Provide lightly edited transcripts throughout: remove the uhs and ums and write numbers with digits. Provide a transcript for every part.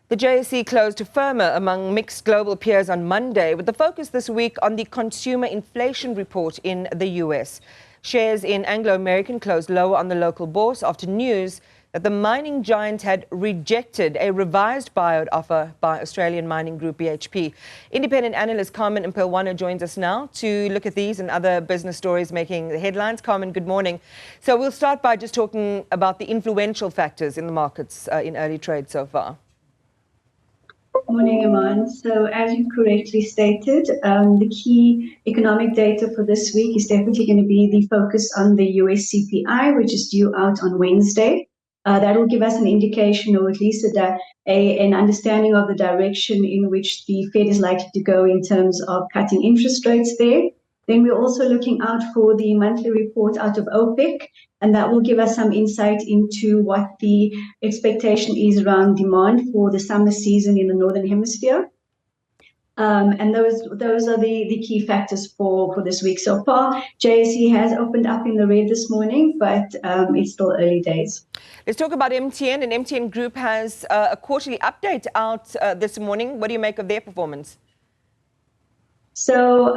The JSE closed firmer among mixed global peers on Monday, with the focus this week on the consumer inflation report in the US. Shares in Anglo American closed lower on the local bourse after news that the mining giant had rejected a revised buyout offer by Australian mining group BHP. Independent analyst Carmen Mpelwane joins us now to look at these and other business stories making the headlines. Carmen, good morning. So we'll start by just talking about the influential factors in the markets in early trade so far. Morning, Iman. So as you correctly stated, the key economic data for this week is definitely going to be the focus on the US CPI, which is due out on Wednesday. That will give us an indication, or at least an understanding of the direction in which the Fed is likely to go in terms of cutting interest rates there. Then we're also looking out for the monthly report out of OPEC, and that will give us some insight into what the expectation is around demand for the summer season in the Northern Hemisphere. And those are the key factors for this week so far. JSE has opened up in the red this morning, but it's still early days. Let's talk about MTN, and MTN Group has a quarterly update out this morning. What do you make of their performance? So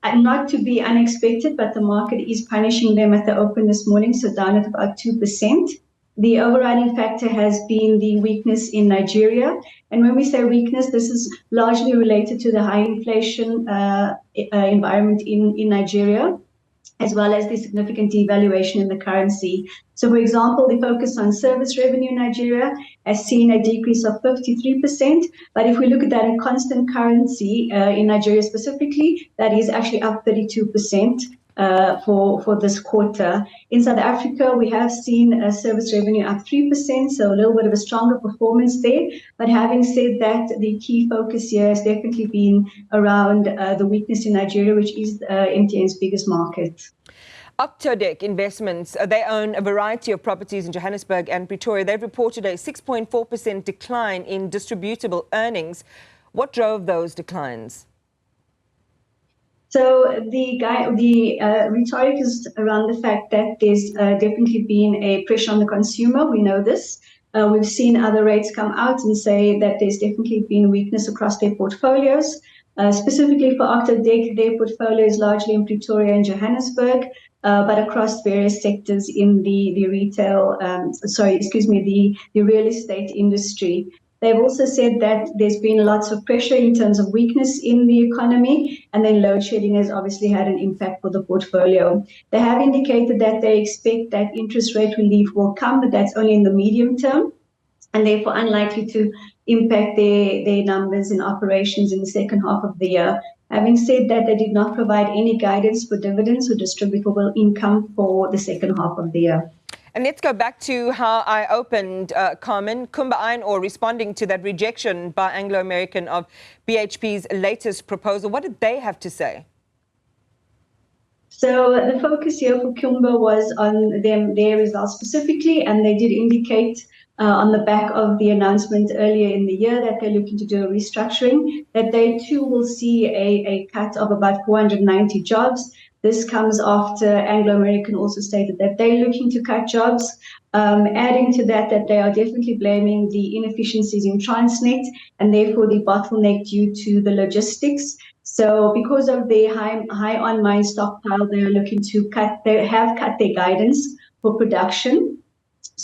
not to be unexpected, but the market is punishing them at the open this morning, so down at about 2%. The overriding factor has been the weakness in Nigeria. And when we say weakness, this is largely related to the high inflation environment in Nigeria, as well as the significant devaluation in the currency. So, for example, the focus on service revenue in Nigeria has seen a decrease of 53%. But if we look at that in constant currency in Nigeria specifically, that is actually up 32%. For this quarter. In South Africa, we have seen service revenue up 3%, so a little bit of a stronger performance there. But having said that, the key focus here has definitely been around the weakness in Nigeria, which is MTN's biggest market. Octodec Investments, they own a variety of properties in Johannesburg and Pretoria. They've reported a 6.4% decline in distributable earnings. What drove those declines? So the rhetoric is around the fact that there's definitely been a pressure on the consumer. We know this. We've seen other rates come out and say that there's definitely been weakness across their portfolios. Specifically for Octodec, their portfolio is largely in Pretoria and Johannesburg, but across various sectors in the real estate industry. They've also said that there's been lots of pressure in terms of weakness in the economy, and then load shedding has obviously had an impact for the portfolio. They have indicated that they expect that interest rate relief will come, but that's only in the medium term, and therefore unlikely to impact their numbers in operations in the second half of the year. Having said that, they did not provide any guidance for dividends or distributable income for the second half of the year. And let's go back to how I opened, Carmen. Kumba Iron Ore responding to that rejection by Anglo American of BHP's latest proposal. What did they have to say? So the focus here for Kumba was on their results specifically, and they did indicate on the back of the announcement earlier in the year that they're looking to do a restructuring, that they too will see a cut of about 490 jobs. This comes after Anglo American also stated that they're looking to cut jobs. Adding to that they are definitely blaming the inefficiencies in Transnet and therefore the bottleneck due to the logistics. So because of the high on-mine stockpile, they are looking to they have cut their guidance for production,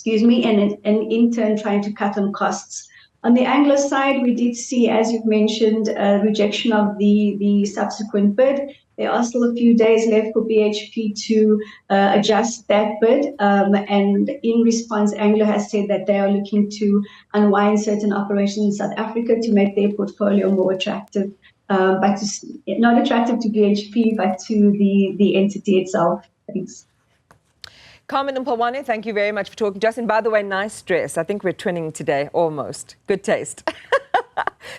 and in turn trying to cut on costs. On the Anglo side, we did see, as you've mentioned, a rejection of the subsequent bid. There are still a few days left for BHP to adjust that bid. And in response, Anglo has said that they are looking to unwind certain operations in South Africa to make their portfolio more attractive, not attractive to BHP, but to the entity itself. Thanks. Carmen Mpelwane, thank you very much for talking to us. And by the way, nice dress. I think we're twinning today, almost. Good taste.